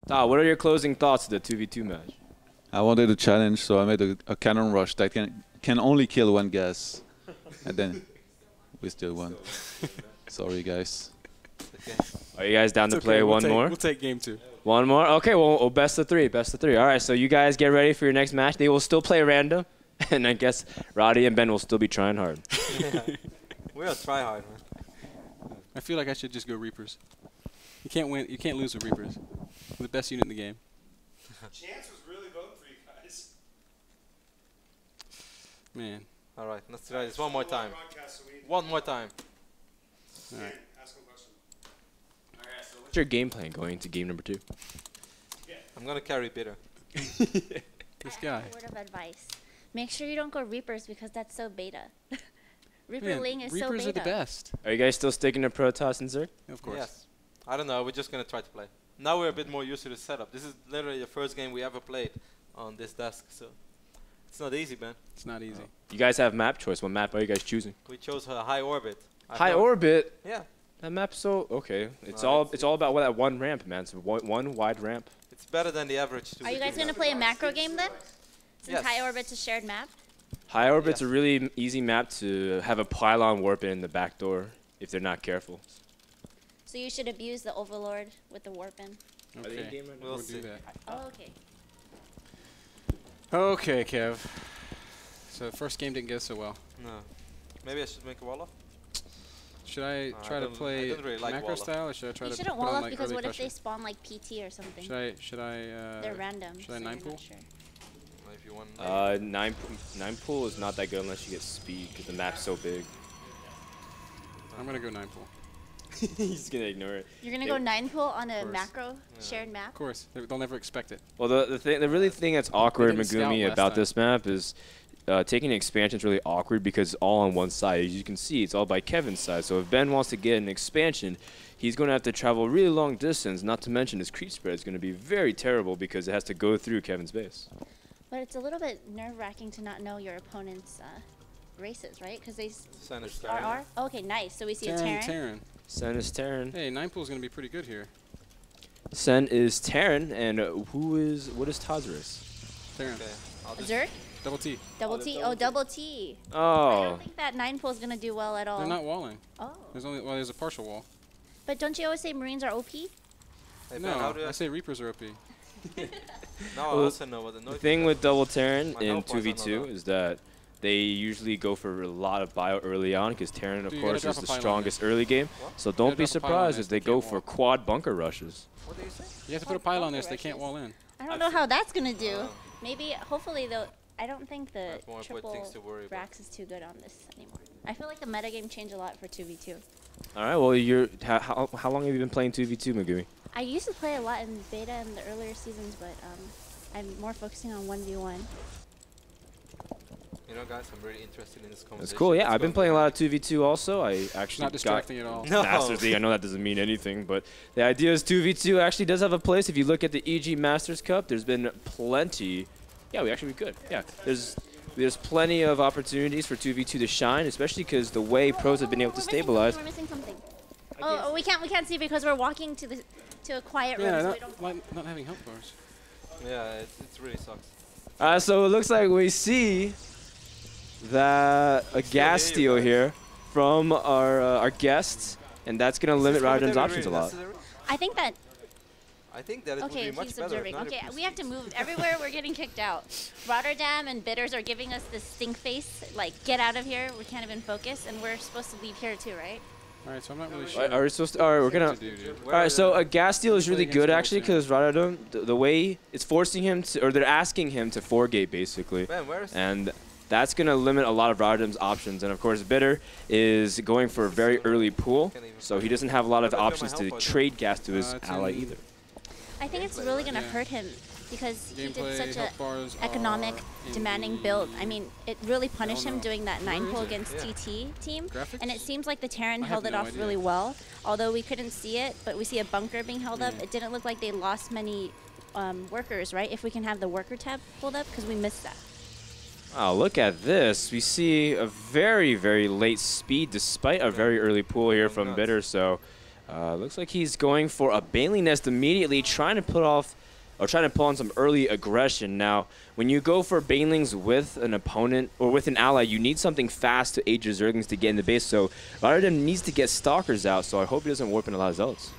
What are your closing thoughts of the 2v2 match? I wanted a challenge, so I made a cannon rush that can only kill one gas. And then we still won. Sorry, guys. Okay. Are you guys down to play one more? We'll take game 2. One more? Okay, well, best of 3, best of 3. All right, so you guys get ready for your next match. They will still play random, and I guess Roddy and Ben will still be trying hard. Yeah. We're a try hard, man. I feel like I should just go Reapers. You can't win. You can't lose with Reapers. We're the best unit in the game. Chance was really voting for you guys. Man. All right, let's try this one more time. One more time. All right. What's your game plan going into game number 2? I'm gonna carry Bitter. This guy. Word of advice: make sure you don't go Reapers because that's so beta. Reaper Man, Ling is so Reapers beta. are the best. Are you guys still sticking to Protoss and Zerg? Of course. Yes. I don't know. We're just gonna try to play. Now we're a bit more used to the setup. This is literally the first game we ever played on this desk, so it's not easy, man. It's not easy. You guys have map choice. What map are you guys choosing? We chose a high orbit. High orbit? Yeah. That map's so okay. It's all about that one ramp, man. It's one wide ramp. It's better than the average. Are you guys gonna play a macro game then? Since Yes. high orbit's a shared map. High orbit's a really easy map to have a pylon warp in the back door if they're not careful. So you should abuse the Overlord with the warp in. Okay. We'll do that. Oh, okay. Okay, Kev. So the first game didn't go so well. No. Maybe I should make a wall off. Should I try to don't- I play don't really like macro Wallach. style, or should I try You to shouldn't put wall on up like because early what if they pressure? spawn like PT or something? Should I? They're random. Should I so 9 you're pool? not sure. If you want. 9 pool is not that good unless you get speed because the map's so big. I'm gonna go 9 pool. He's gonna ignore it. You're gonna go 9 pool on a course. macro shared map? Of course, they'll never expect it. Well, the really thing that's awkward, didn't scout Megumi, last about time. this map is taking an expansion is really awkward because it's all on one side. As you can see, it's all by Kevin's side. So if Ben wants to get an expansion, he's going to have to travel a really long distance. Not to mention his creep spread is going to be very terrible because it has to go through Kevin's base. But it's a little bit nerve-wracking to not know your opponent's races, right? Because they Sen is RR? Terran. Oh, okay, nice. So we see a Terran. Terran. Sen is Terran. Hey, 9 pool is gonna be pretty good here. Sen is Terran, and what is Todd's race? Terran. Okay. I'll just Zerg? Double T. Double T? Oh, double T. I Oh. don't think that 9 pool is going to do well at all. They're not walling. Oh. There's a partial wall. But don't you always say Marines are OP? Hey, Ben, how do No, I say Reapers are OP. now I Well, also know what the The noise thing with double Terran My in help was on 2v2 the- is that they usually go for a lot of bio early on because Terran, of Dude, you gotta course, drop is a the pylon strongest early game. What? So don't be drop a pylon surprised there if so they they go can't for wall. quad bunker rushes. What do you say? You have to put a pylon there so they can't wall in. I don't know how that's going to do. Oh. Maybe, hopefully, they'll... I don't think the That's more important triple things to worry about. racks is too good on this anymore. I feel like the metagame changed a lot for 2v2. All right, well, how long have you been playing 2v2, Megumi? I used to play a lot in beta in the earlier seasons, but I'm more focusing on 1v1. You know, guys, I'm really interested in this conversation. That's cool. Yeah, Let's I've been go. playing a lot of 2v2 also. I actually Not distracting at all. No. Masters League. I know that doesn't mean anything, but the idea is 2v2 actually does have a place. If you look at the EG Masters Cup, there's been plenty. Yeah, we actually could. Yeah, there's plenty of opportunities for 2v2 to shine, especially because the way pros have been able to stabilize. We're missing something. Oh, we can't see because we're walking to a quiet room, Yeah, so we don't. not having health bars. Yeah, it really sucks. So it looks like we see that a gas steal here from our guests, and that's going to limit Rotterdam's options a lot. I think that. I think that it would Okay, be much he's better. observing. not if Okay, you we have to move. Everywhere we're getting kicked out. Rotterdam and Bitters are giving us this stink face, like, get out of here. We can't even focus, and we're supposed to leave here too, right? All right, so I'm not really sure. Are we supposed to? All right, we're gonna. what to do, dude. All right, so a gas steal is really Play good against actually double because Rotterdam, the way it's forcing him to, or they're asking him to 4-gate basically, Ben, where is and that's gonna limit a lot of Rotterdam's options. And of course, Bitter is going for a very early pool, so he doesn't have a lot of options to trade gas to his it's ally in- either. I think it's really going to Yeah. hurt him because he did Gameplay, such a health bars economic, are in demanding the- build. I mean, it really punished him know. doing that Where 9 is pull it? against Yeah. TT team. Graphics? And it seems like the Terran I have held it no off idea. really well. Although we couldn't see it, but we see a bunker being held up. Yeah. It didn't look like they lost many workers, right? If we can have the worker tab pulled up, because we missed that. Wow, look at this. We see a very, very late speed despite a very early pool here from nuts. Bitter. So Looks like he's going for a Baneling Nest immediately, trying to pull on some early aggression. Now, when you go for Banelings with an opponent or with an ally, you need something fast to aid your Zerglings to get in the base. So Rotterdam needs to get Stalkers out, so I hope he doesn't warp in a lot of Zealots.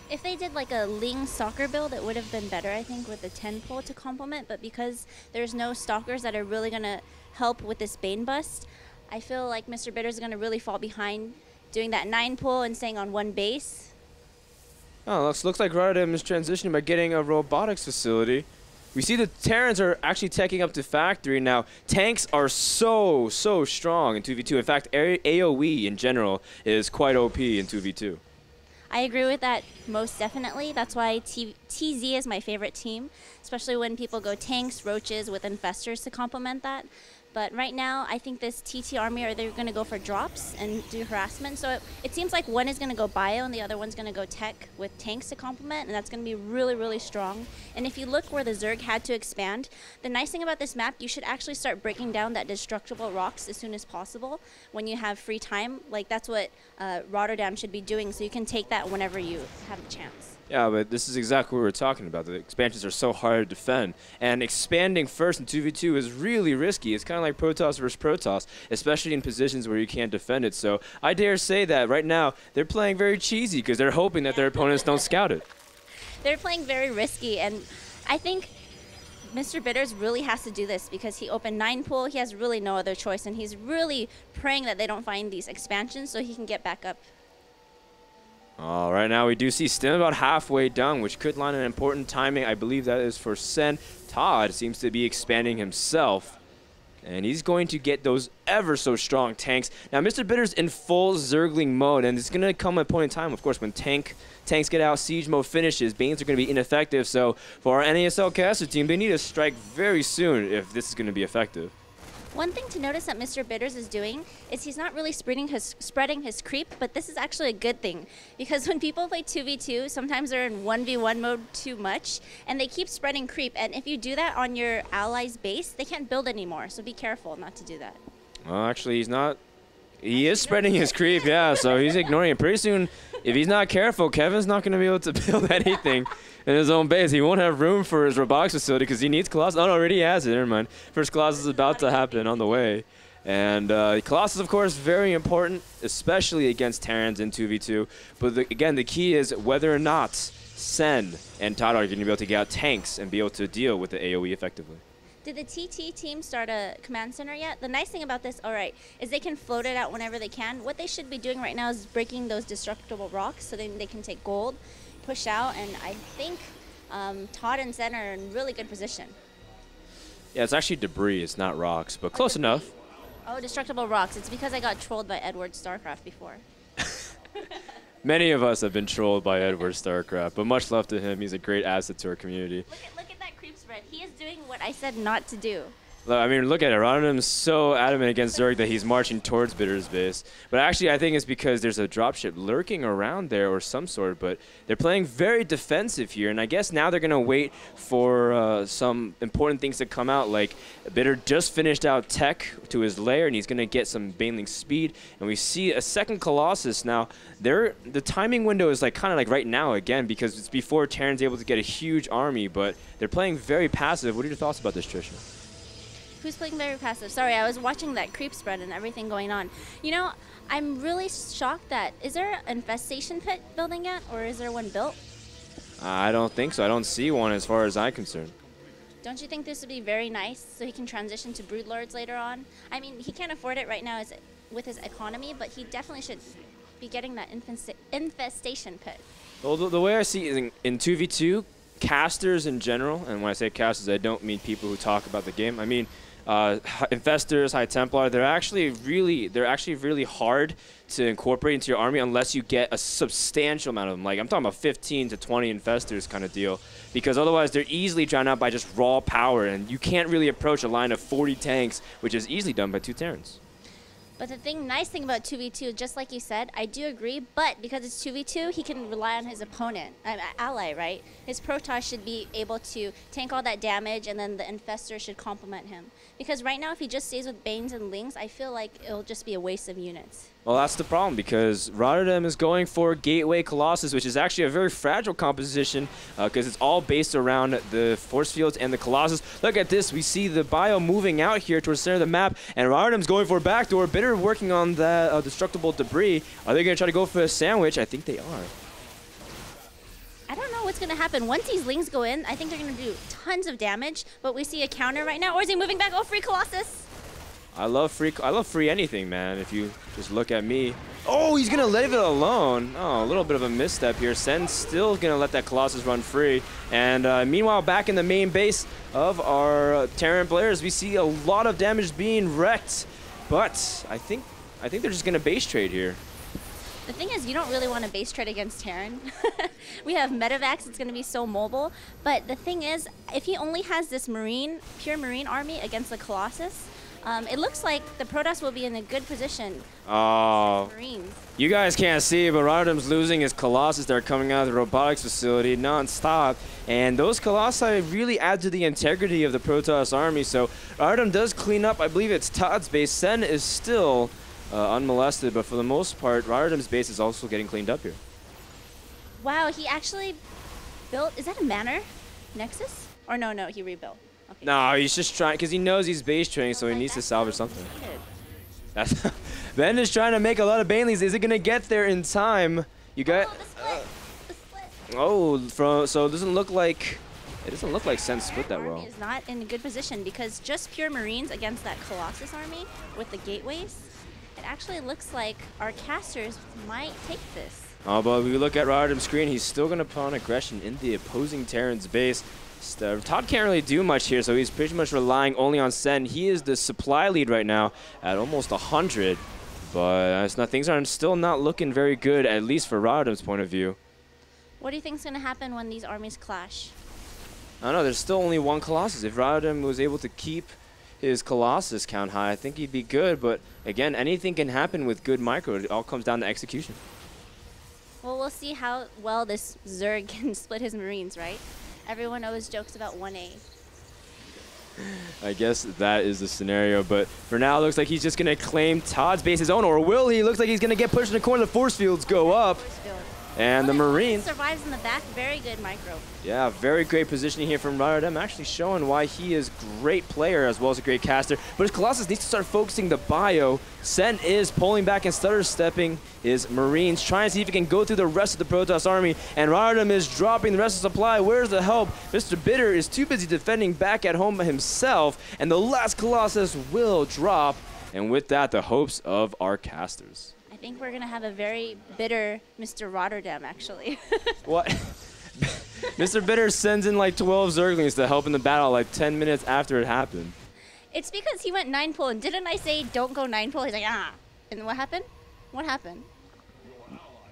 If they did like a Ling Stalker build, it would have been better, I think, with the 10 pull to complement. But because there's no Stalkers that are really going to help with this Bane bust, I feel like MrBitter is going to really fall behind doing that 9 pull and staying on one base. Oh, looks like Rotterdam is transitioning by getting a robotics facility. We see the Terrans are actually teching up to factory now. Tanks are so strong in 2v2. In fact, AoE in general is quite OP in 2v2. I agree with that most definitely. That's why TZ is my favorite team, especially when people go tanks, roaches with infestors to complement that. But right now, I think this TT army are they're going to go for drops and do harassment. So it seems like one is going to go bio and the other one's going to go tech with tanks to complement, and that's going to be really strong. And if you look where the Zerg had to expand, the nice thing about this map, you should actually start breaking down that destructible rocks as soon as possible when you have free time. Like that's what Rotterdam should be doing, so you can take that whenever you have a chance. Yeah, but this is exactly what we were talking about. The expansions are so hard to defend. And expanding first in 2v2 is really risky. It's kind of like Protoss versus Protoss, especially in positions where you can't defend it. So I dare say that right now they're playing very cheesy because they're hoping that their opponents don't scout it. They're playing very risky, and I think MrBitter really has to do this because he opened 9 pool. He has really no other choice, and he's really praying that they don't find these expansions so he can get back up. Right now we do see Stim about halfway done, which could line an important timing. I believe that is for Sen. Tod seems to be expanding himself, and he's going to get those ever so strong tanks. Now MrBitter's in full Zergling mode, and it's going to come at a point in time, of course, when tanks get out, siege mode finishes, Banes are going to be ineffective. So for our NASL caster team, they need to strike very soon if this is going to be effective. One thing to notice that MrBitter is doing is he's not really spreading his creep, but this is actually a good thing because when people play 2v2, sometimes they're in 1v1 mode too much, and they keep spreading creep. And if you do that on your ally's base, they can't build anymore. So be careful not to do that. Well, actually, he's not. He is spreading his creep, yeah. So he's ignoring it. Pretty soon, if he's not careful, Kevin's not going to be able to build anything in his own base. He won't have room for his robotics facility because he needs Colossus. Oh, no, already has it. Never mind. First Colossus is about to happen on the way. And Colossus, of course, very important, especially against Terrans in 2v2. But again, the key is whether or not Sen and Tod are going to be able to get out tanks and be able to deal with the AoE effectively. Did the TT team start a command center yet? The nice thing about this, is they can float it out whenever they can. What they should be doing right now is breaking those destructible rocks so then they can take gold, push out, and I think Tod and Sen are in really good position. Yeah, it's actually debris. It's not rocks, but close enough. Oh, destructible rocks. It's because I got trolled by Edward StarCraft before. Many of us have been trolled by Edward StarCraft, but much love to him. He's a great asset to our community. Look at that creep spread. He is doing what I said not to do. I mean, look at it. Rotterdam's so adamant against Zerg that he's marching towards Bitter's base. But actually, I think it's because there's a dropship lurking around there or some sort. But they're playing very defensive here. And I guess now they're going to wait for some important things to come out. Like, Bitter just finished out tech to his lair, and he's going to get some Baneling speed. And we see a second Colossus. Now, the timing window is kind of like right now again because it's before Terran's able to get a huge army. But they're playing very passive. What are your thoughts about this, Trisha? Who's playing very passive? Sorry, I was watching that creep spread and everything going on. You know, I'm really shocked that, is there an infestation pit building yet, or is there one built? I don't think so. I don't see one as far as I'm concerned. Don't you think this would be very nice so he can transition to Broodlords later on? I mean, he can't afford it right now with his economy, but he definitely should be getting that infestation pit. Well, the way I see it in 2v2, casters in general, and when I say casters, I don't mean people who talk about the game. I mean infestors, High Templar, they're actually really hard to incorporate into your army unless you get a substantial amount of them. Like I'm talking about 15 to 20 infestors kind of deal, because otherwise they're easily drowned out by just raw power, and you can't really approach a line of 40 tanks, which is easily done by 2 Terrans. But the nice thing about 2v2, just like you said, I do agree, but because it's 2v2, he can rely on his opponent, ally, right? His Protoss should be able to tank all that damage, and then the Infestor should complement him. Because right now, if he just stays with Banes and Lings, I feel like it'll just be a waste of units. Well, that's the problem because Rotterdam is going for Gateway Colossus, which is actually a very fragile composition because it's all based around the force fields and the Colossus. Look at this. We see the bio moving out here towards the center of the map, and Rotterdam's going for a backdoor. Bitter working on that destructible debris. Are they going to try to go for a sandwich? I think they are. I don't know what's going to happen. Once these lings go in, I think they're going to do tons of damage, but we see a counter right now. Or is he moving back? Oh, free Colossus. I love free anything, man. If you just look at me. Oh, he's going to leave it alone. Oh, a little bit of a misstep here. Sen's still going to let that Colossus run free. And meanwhile, back in the main base of our Terran players, we see a lot of damage being wrecked. But I think they're just going to base trade here. The thing is, you don't really want to base trade against Terran. We have Medivacs, it's going to be so mobile. But the thing is, if he only has this pure Marine army against the Colossus, it looks like the Protoss will be in a good position. Oh, Marines. You guys can't see, but Rotterdam's losing his Colossus that are coming out of the robotics facility non-stop. And those Colossi really add to the integrity of the Protoss army. So Rotterdam does clean up, I believe it's Todd's base. Sen is still unmolested, but for the most part, Rotterdam's base is also getting cleaned up here. Wow, he actually built, is that a Manor Nexus? Or no, he rebuilt. Okay. No, he's just trying, because he knows he's base trading, so he needs to salvage something. That's Ben is trying to make a lot of Baneleys. Is it going to get there in time? You got... The split. Oh, so it doesn't look like Sen split that well. Army is not in a good position because just pure Marines against that Colossus army with the gateways, it actually looks like our casters might take this. Oh, but if we look at Rotterdam's screen, he's still going to put on aggression in the opposing Terran's base. Todd can't really do much here, so he's pretty much relying only on Sen. He is the supply lead right now at almost 100, but things are still not looking very good, at least for Rotterdam's point of view. What do you think is going to happen when these armies clash? I don't know, there's still only one Colossus. If Rotterdam was able to keep his Colossus count high, I think he'd be good, but again, anything can happen with good micro. It all comes down to execution. Well, we'll see how well this Zerg can split his Marines, right? Everyone always jokes about 1A. I guess that is the scenario, but for now, it looks like he's just going to claim Todd's base his own, or will he? Looks like he's going to get pushed in the corner. The force fields go up, and the Marines... survives in the back. Very good micro. Yeah, very great positioning here from Rotterdam, actually showing why he is a great player as well as a great caster. But his Colossus needs to start focusing the bio. Sen is pulling back and stutter-stepping his Marines, trying to see if he can go through the rest of the Protoss army. And Rotterdam is dropping the rest of the supply. Where's the help? MrBitter is too busy defending back at home himself. And the last Colossus will drop. And with that, the hopes of our casters. I think we're going to have a very bitter Mr. Rotterdam, actually. What? MrBitter sends in like 12 Zerglings to help in the battle like 10 minutes after it happened. It's because he went 9-pull, and didn't I say don't go 9-pull? He's like, ah. And what happened? What happened?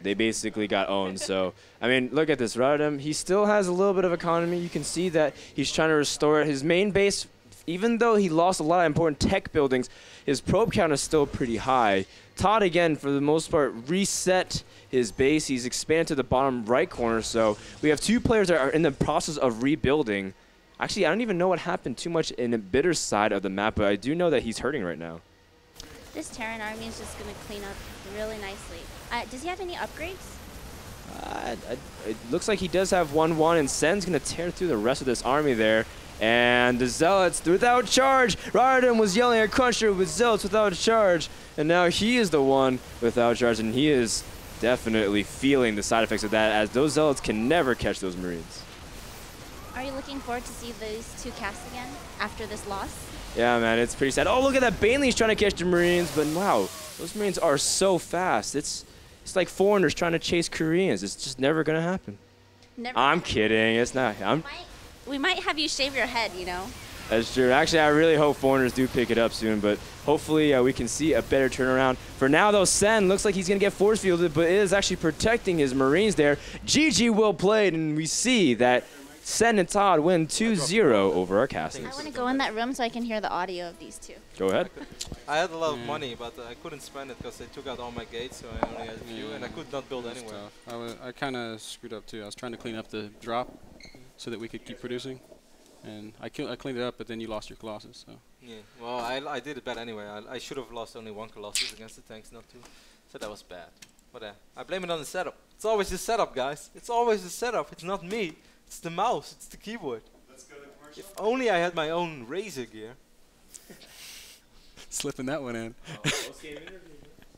They basically got owned. So, I mean, look at this. Rotterdam, he still has a little bit of economy. You can see that he's trying to restore it. His main base, even though he lost a lot of important tech buildings, his probe count is still pretty high. Todd, again, for the most part, reset his base. He's expanded to the bottom right corner. So we have two players that are in the process of rebuilding. Actually, I don't even know what happened too much in the Bitter's side of the map, but I do know that he's hurting right now. This Terran army is just going to clean up really nicely. Does he have any upgrades? It looks like he does have 1-1, and Sen's going to tear through the rest of this army there. And the Zealots without charge. Rotterdam was yelling at Cruncher with Zealots without charge. And now he is the one without charge, and he is definitely feeling the side effects of that, as those Zealots can never catch those Marines. Are you looking forward to see these two cast again after this loss? Yeah, man, it's pretty sad. Oh, look at that. Baneley's trying to catch the Marines, but wow, those Marines are so fast. It's like foreigners trying to chase Koreans. It's just never going to happen. Never. I'm kidding. It's not. We might have you shave your head, you know? That's true. Actually, I really hope foreigners do pick it up soon, but hopefully we can see a better turnaround. For now, though, Sen looks like he's going to get force fielded, but is actually protecting his Marines there. GG well played, and we see that Sen and Todd win 2-0 over our casters. I want to go in that room so I can hear the audio of these two. Go ahead. I had a lot of money, but I couldn't spend it because they took out all my gates, so I only had a few, and I could not build anywhere. I kind of screwed up too. I was trying to clean up the drop so that we could keep producing, and I cleaned it up, but then you lost your Colossus. So. Yeah, well, I did it bad anyway. I should have lost only one Colossus against the tanks, not two. So that was bad. But I blame it on the setup. It's always the setup, guys. It's always the setup. It's not me. It's the mouse. It's the keyboard. Let's go to commercial. If only I had my own Razer gear. Slipping that one in.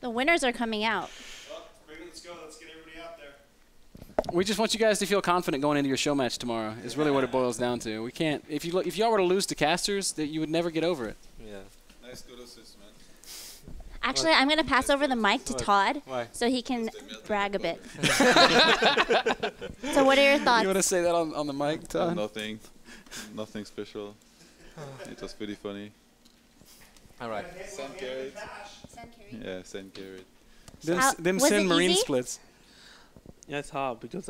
The winners are coming out. Well, let's go. Let's get everybody out there. We just want you guys to feel confident going into your show match tomorrow. Is really what it boils down to. We can't. If y'all were to lose to casters, that you would never get over it. Yeah. Nice good assist, man. Actually, I'm going to pass over the mic to Why? Todd Why? so he can brag a bit. So what are your thoughts? You want to say that on the mic, Todd? Nothing. Nothing special. It was pretty funny. All right. Sen carried. Yeah, Sen carried. Them was Sen it Marine easy? splits. Yeah, it's hard because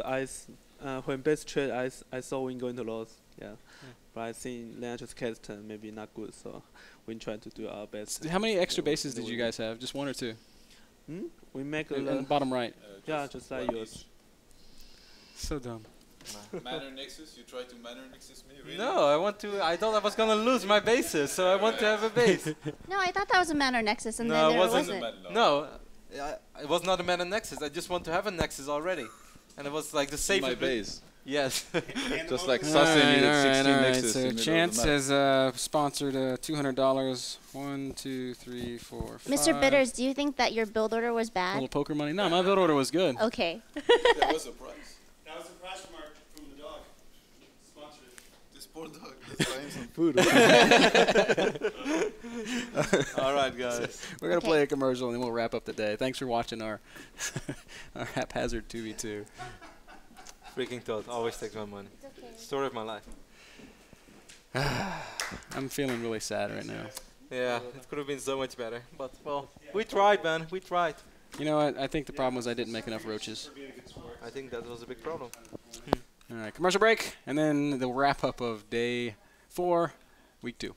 when base trade, I saw Win going to lose. Yeah, but I think Leandro's cast maybe not good, so we try to do our best. How many extra bases did you guys have? Just one or two? We make a In bottom right. yeah, just like yours. So dumb. Manor Nexus? You try to Manor Nexus me? Really? No, I thought I was gonna lose my bases, so I want to have a base. No, I thought that was a Manor Nexus, and No, then it there wasn't. wasn't. No, it was not a mana Nexus. I just want to have a Nexus already, and it was like the In safest. my base. Yes. Just like All Sasse needed 16 all right. Nexus. So in the middle of Chance the map. has sponsored $200. 1, 2, 3, 4, 5. Mr. Bitters, do you think that your build order was A bad? little poker money. No, my build order was good. Okay. That was a price. That was the price mark from the dog. Sponsored it. This poor dog. Let's buy him some food. All right, guys. We're going to Okay. play a commercial and then we'll wrap up the day. Thanks for watching our our haphazard 2v2. Freaking Todd always takes my money. Story of my life. I'm feeling really sad right now. Yeah, it could have been so much better, but well, we tried, man. We tried. You know what? I think the problem was I didn't make enough roaches. I think that was a big problem. All right, commercial break, and then the wrap up of day 4, week 2.